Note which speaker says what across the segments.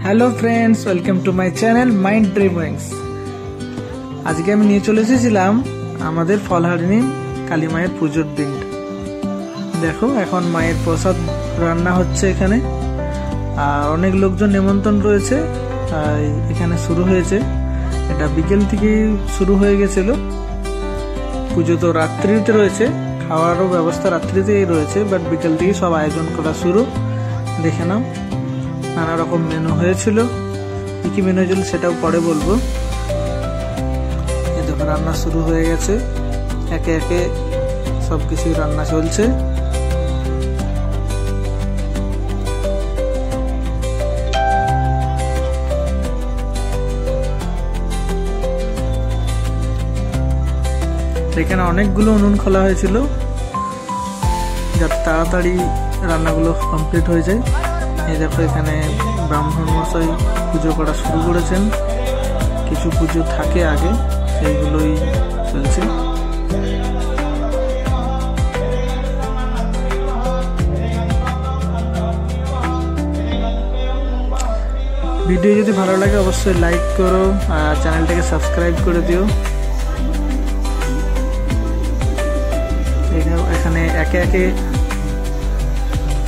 Speaker 1: Hello friends, welcome to my channel mind dreamings. आज के निये चले एसेছিলাম আমাদের ফলহারিণী কালী মায়ের পুজোর দিন। দেখো এখন মায়ের প্রসাদ রান্না হচ্ছে এখানে, আর অনেক লোকজন নিমন্ত্রণ রয়েছে। এখানে শুরু হয়েছে, এটা বিকেল থেকে শুরু হয়ে গেছিল। পুজো তো রাত্রিতে রয়েছে, খাওয়ারও ব্যবস্থা রাত্রিতেই রয়েছে, বাট বিকেল থেকে সব আয়োজন করা শুরু। দেখে নাও, নানা রকম মেনু হয়েছিল। কি মেনু হয়েছিল সেটাও পরে বলবো। এই দেখো রান্না শুরু হয়ে গেছে, একে একে সবকিছু রান্না চলছে। এখানে অনেকগুলো উনুন খোলা হয়েছিল যাতে তাড়াতাড়ি রান্নাগুলো কমপ্লিট হয়ে যায়। এই দেখো এখানে ব্রাহ্মণ মশাই পুজো করা শুরু করেছেন। কিছু পুজো থাকে আগে, সেইগুলোই চলছে। ভিডিও যদি ভালো লাগে অবশ্যই লাইক করো আর চ্যানেলটাকে সাবস্ক্রাইব করে দিও। এখানে একে একে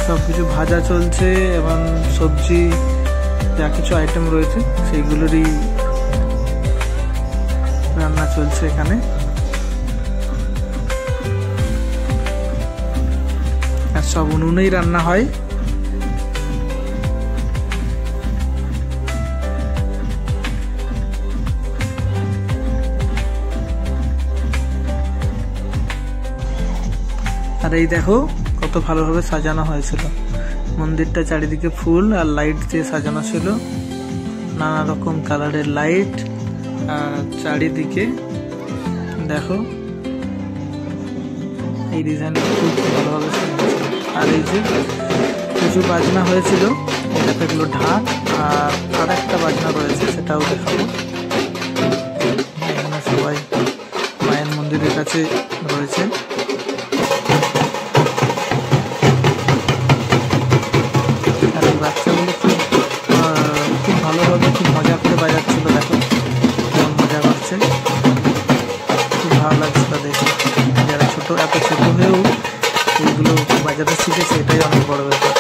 Speaker 1: সবকিছু ভাজা চলছে এবং সবজি যা কিছু আইটেম রয়েছে সেইগুলোরই রান্না চলছে এখানে। আর সব উনুনেই রান্না হয়। আর এই দেখো কত ভালোভাবে সাজানো হয়েছিল মন্দিরটা। চারিদিকে ফুল আর লাইট দিয়ে সাজানো ছিল, নানা রকম কালারের লাইট। আর চারিদিকে দেখো এই ডিজাইনটা খুব ভালোভাবে সাজানো। আর এই যে কিছু বাজনা হয়েছিল, এটা এগুলো ঢাক। আর একটা বাজনা রয়েছে, সেটাও দেখাবো। এখানে সবাই মায়ের মন্দিরের কাছে রয়েছে। বাচ্চাগুলো খুব ভালোভাবে খুব মজা করে বাজাচ্ছিল। দেখো কেমন মজা করছে, খুব ভালো লাগছিল দেখে। যারা এত ছোট হয়েও এইগুলো বাজাতে শিখেছে, এটাই অনেক বড় ব্যাপার।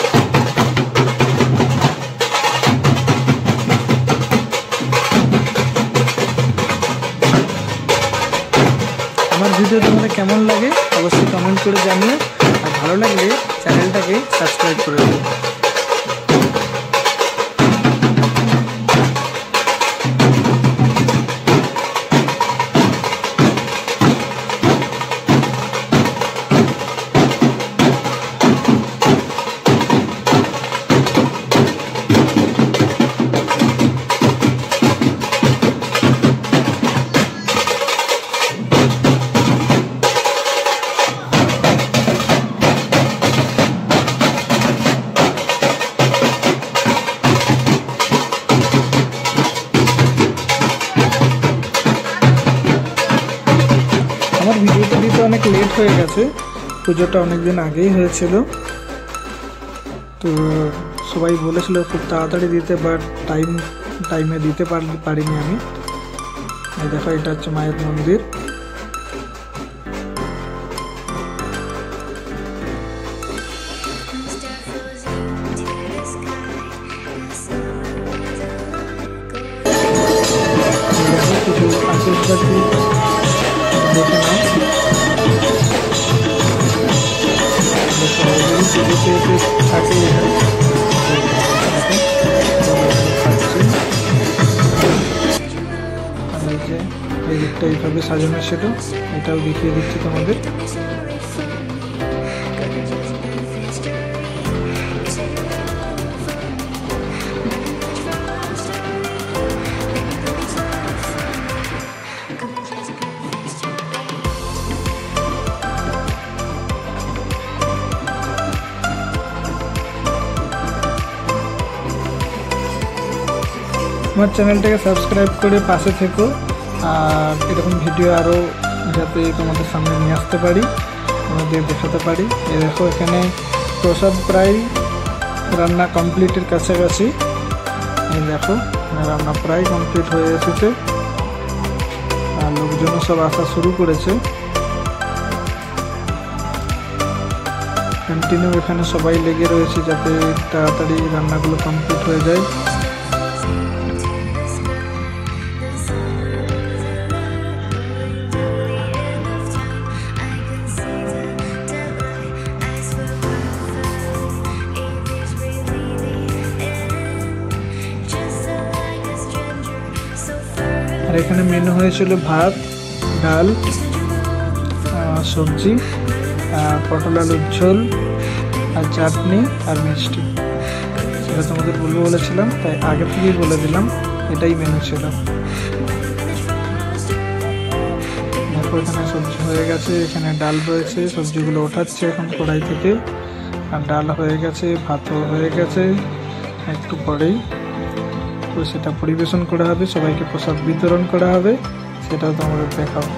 Speaker 1: আমার ভিডিও তোমাদের কেমন লাগে অবশ্যই কমেন্ট করে জানিও, আর ভালো লাগলে চ্যানেলটাকে সাবস্ক্রাইব করে দিও। আমার ভিডিওটা দিতে অনেক লেট হয়ে গেছে, পুজোটা অনেকদিন আগেই হয়েছিল। তো সবাই বলেছিল খুব তাড়াতাড়ি দিতে, বাট টাইমে দিতে পারিনি আমি। এই দেখো এটা হচ্ছে মায়ের মন্দির। কিছু আশীর্বাদী দেখে নাও। থাকে এই দিকটা এইভাবে সাজানো ছিল, এটাও দেখিয়ে দিচ্ছি তোমাদের। আমার চ্যানেলটাকে সাবস্ক্রাইব করে পাশে থেকো, আর এরকম ভিডিও আরও যাতে তোমাদের সামনে নিয়ে আসতে পারি, তোমাদের দেখাতে পারি। দেখো এখানে প্রসাদ প্রায় রান্না কমপ্লিটের কাছাকাছি। এই দেখো রান্না প্রায় কমপ্লিট হয়ে এসেছে আর লোকজন সব আসা শুরু করেছে। কন্টিনিউ এখানে সবাই লেগে রয়েছে যাতে তাড়াতাড়ি রান্নাগুলো কমপ্লিট হয়ে যায়। আর এখানে মেনু হয়েছিল ভাত, ডাল, সবজি, পটল আলুর ঝোল আর চাটনি আর মিষ্টি। সেটা তোমাদের বলবো বলেছিলাম, তাই আগে থেকেই বলে দিলাম এটাই মেনু ছিল। দেখো এখানে সবজি হয়ে গেছে, এখানে ডাল রয়েছে, সবজিগুলো ওঠাচ্ছে এখন কড়াই থেকে। আর ডাল হয়ে গেছে, ভাতও হয়ে গেছে একটু পরেই। তো সেটা পরিবেশন করা হবে, সবাইকে প্রসাদ বিতরণ করা হবে, সেটাও তোমাদের দেখাবো।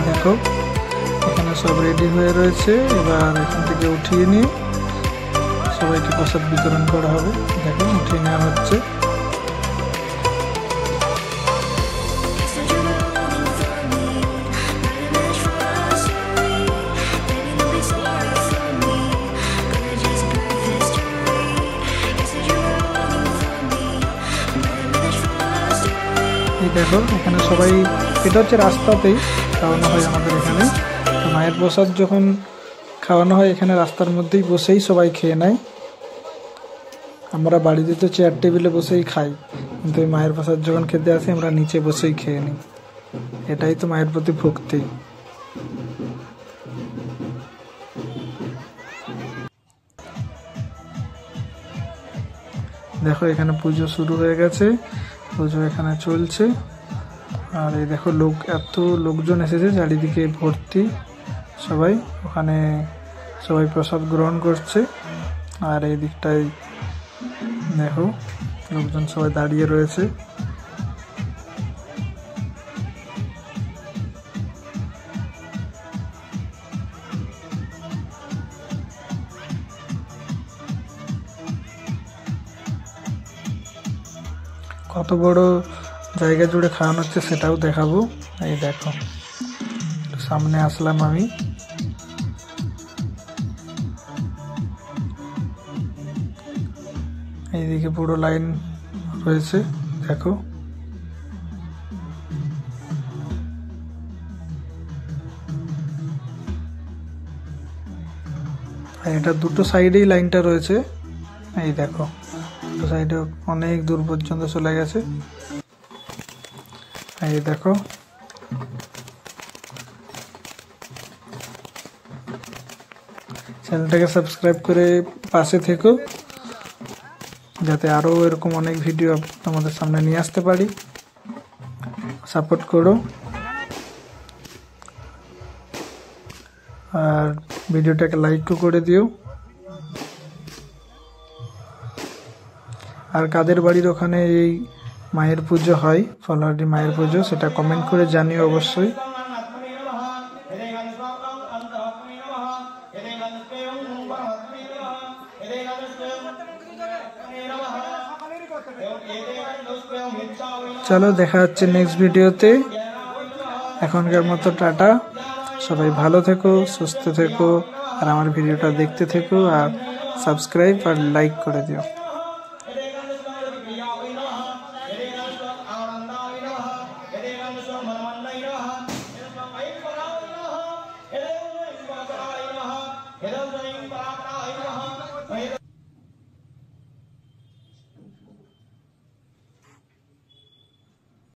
Speaker 1: দেখো এখানে সব রেডি হয়ে রয়েছে, এবার এখান থেকে উঠিয়ে নিয়ে সবাইকে প্রসাদ বিতরণ করা হবে। দেখো উঠিয়ে নেওয়া হচ্ছে। এই দেখো এখানে সবাই, এটা হচ্ছে রাস্তাতেই খাওয়ানো হয় আমাদের এখানে। মায়ের প্রসাদ যখন খাওয়ানো হয় এখানে রাস্তার মধ্যেই বসেই সবাই খেয়ে নেয়। আমরা বাড়িতে তো চেয়ার টেবিলে বসেই খাই, কিন্তু এই মায়ের প্রসাদ যখন খেতে আসি আমরা নিচে বসেই খেয়ে নিই। এটাই তো মায়ের প্রতি ভক্তি। দেখো এখানে পুজো শুরু হয়ে গেছে, পুজো এখানে চলছে। আর এই দেখো এত লোকজন এসেছে, চারিদিকে ভর্তি সবাই। ওখানে সবাই প্রসাদ গ্রহণ করছে। আর এই দিকটায় দেখো লোকজন সবাই দাঁড়িয়ে রয়েছে। কত বড় জায়গা জুড়ে খাওয়ানো হচ্ছে সেটাও দেখাবো। এই দেখো সামনে আসলাম আমি। এইদিকে পুরো লাইন রয়েছে দেখো। আর এটা দুটো সাইডেই লাইনটা রয়েছে। এই দেখো দুটো সাইডে অনেক দূর পর্যন্ত চলে গেছে। এই দেখো চ্যানেলটাকে সাবস্ক্রাইব করে পাশে থেকো, যাতে আরো এরকম অনেক ভিডিও তোমাদের সামনে নিয়ে আসতে পারি। সাপোর্ট করো আর ভিডিওটাকে লাইকও করে দিও। আর কাদের বাড়ির ওখানে এই মায়ের পুজো হয়, ফলহারডি মায়ের পুজো, সেটা কমেন্ট করে জানিও অবশ্যই। চলো দেখা হচ্ছে নেক্সট ভিডিওতে। এখনকার মতো টাটা, সবাই ভালো থেকো, সুস্থ থেকো, আর আমার ভিডিওটা দেখতে থেকো, আর সাবস্ক্রাইব আর লাইক করে দিও।
Speaker 2: Hello,